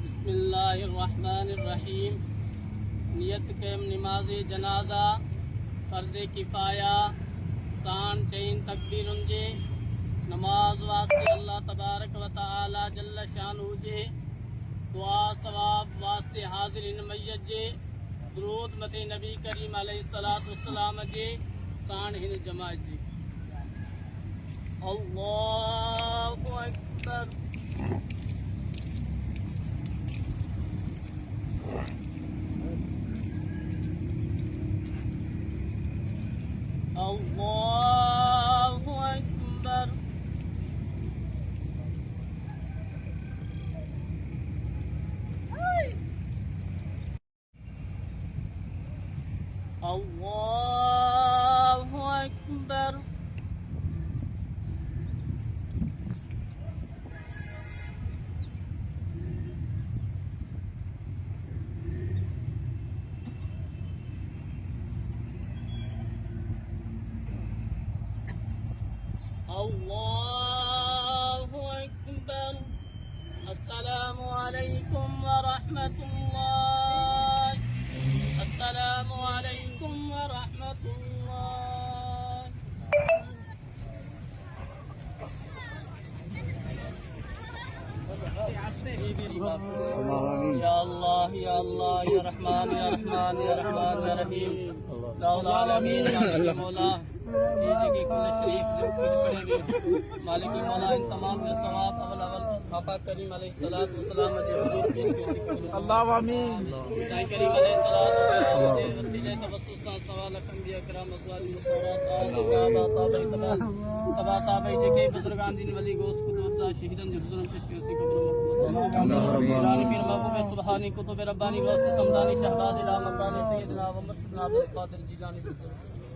बिस्मिल्लाहिर्रहमानिर्रहीम। नियत कैम नमाज जनाजा फ़र्ज़ किफ़ाया सान चैन तकबीरुन जे नमाज वास्ते अल्लाह तबारक व तआला जल्ल शानहू जे दुआ सवाब वास्ते हाज़िरिन मय्यत जे दुरूद मथे नबी करीम अलैहिस्सलातु वस्सलाम जे सान हिन जमात जे अल्लाहु अकबर। अल्लाहु अकबर। अल्लाहु अकबर। अल्लाहु अकबर। अस्सलामु अलैकुम व रहमतुल्लाह। अस्सलामु अलैकुम व रहमतुल्लाह। या अल्लाह या अल्लाह या रहमान या रहमान या रहमान या रहीम रब्बुल आलमीन मालिक मौला ये जगह कुल शरीफ जो कुछ पढ़ेंगे मालिक मौला इन तमाम के सवाब अवल अवल आका करीम अलैहिस्सलातु वस्सलाम के हुजूर पेश कीजिए। अल्लाह आमीन। साईं करीम अलैहिस्सलातु वस्सलाम के वसीले तवस्सुस सवाल अंबिया किराम अज़वाज मुसर्रत सहाबा ताबई तबा साहब जके बुजुर्गान दिन वली गोस कुदूर शहीदन जो हुजूर पेश कीजिए कब्र कुरान पीर महबूब सुभानी कुतुब रब्बानी गौस समदानी शहबाज इला मकान सैयदना व मुर्शिदना अब्दुल कादिर जिलानी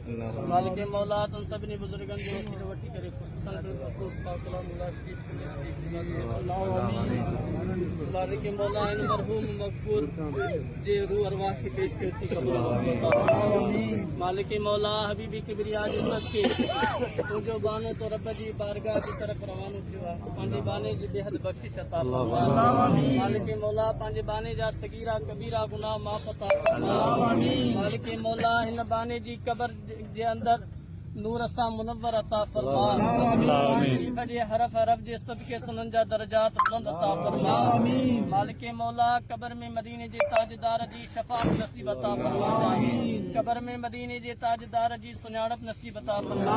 मालिक मौला तन सबनी बुजुर्गन जो वसीले वठी करे खुसूसन बिलखुसूस पाकलामुल्लाह शरीफ के शरीफ मालिक मौला इन मरहूम मगफूर जे रूह अरवाह की पेश के उसी कब्र मालिक मौला हबीबी किबरिया जे सदके तो जो बानो तो रब जी बारगाह की तरफ रवानो थियो पांजे बाने जी बेहद बख्शिश अता फरमा। मालिक मौला पांजे बाने जा सगीरा कबीरा गुनाह माफ अता फरमा। मालिक मौला इन बाने जी कब्र जे अंदर नूर असा मुनव्वर अता फरमा शरीफ जे हरफ हरफ जे सदके सुनन जा दर्जात बुलंद अता फरमा मालिक मौला कब्र में मदीने जे ताजदार जी शफाअत नसीब अता फरमा कब्र में मदीने जे ताजदार जी सुञाणप नसीब अता फरमा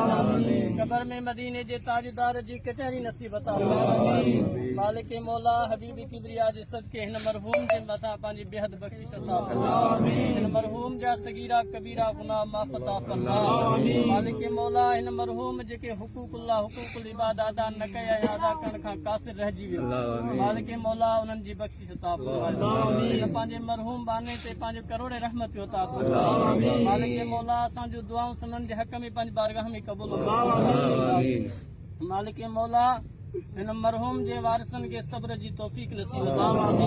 कब्र में मदीने जे ताजदार जी कचहरी नसीब अता फरमा मालिक मौला हबीब किबरिया जे सदके हिन मरहूम जे मथा पंहिंजी बेहद बख्शिश अता फरमा हिन मरहूम जा सगीरा कबीरा गुनाह माफ़ अता फरमा मालिक मौला हिन मरहूम जेके हुकूकुल्लाह हुकूकुल इबाद अदा न कया या अदा करण खां कासिर रहिजी वियो मालिक मौला उन्हनि जी बख्शिश अता फरमा हिन पंहिंजे मरहूम बाने ते पंहिंजो करोड़े रहमत अता फरमा मालिक मौला असांजूं दुआऊं सनन जे हक़ में पंहिंजी बारगाह में क़बूल मालिक मौला हिन मरहूम जे वारिसन खे सब्र जी तौफ़ीक़ नसीब अता फरमा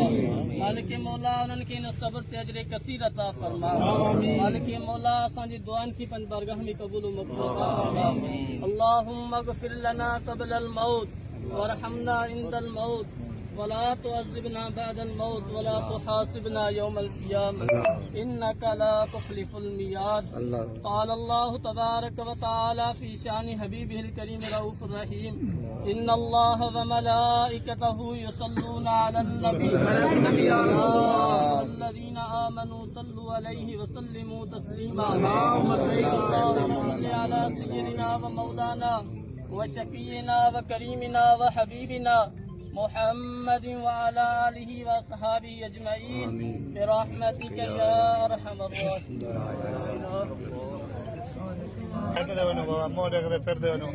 मालिक मौला उन्हनि खे हिन सब्र ते अजर कसीर अता फरमा मालिक मौला असांजी दुआनि खे पंहिंजी बारगाह में क़बूल मक़बूल अता फरमा अल्लाहुम्मा अग़फ़िर लना क़ब्ल अल मौत वरहमना इंदल मौत वला तुअज़्ज़िबना बअदल मौत वला तुहासिबना यौमल क़ियामह इन्नका ला तुख़लिफ़ुल मियाद क़ाल अल्लाहु तबारक व तआला फ़ी शानि हबीबिहिल करीम रऊफ़ुर रहीम इन्नल्लाह व मलाइकतहु युसल्लूना अलन नबी या अय्युहल्लज़ीना आमनू सल्लु अलैहि व सल्लिमू तस्लीमा अल्लाहुम्मा सल्लि अला सय्यिदिना व मौलाना व शफ़ीइना व करीमिना व हबीबिना मुहम्मद व अला आलिहि व अस्हाबिहि अजमईन बिरहमतिका या अरहमर राहिमीन Perde de bueno, vamos a dejar de perder, ¿no?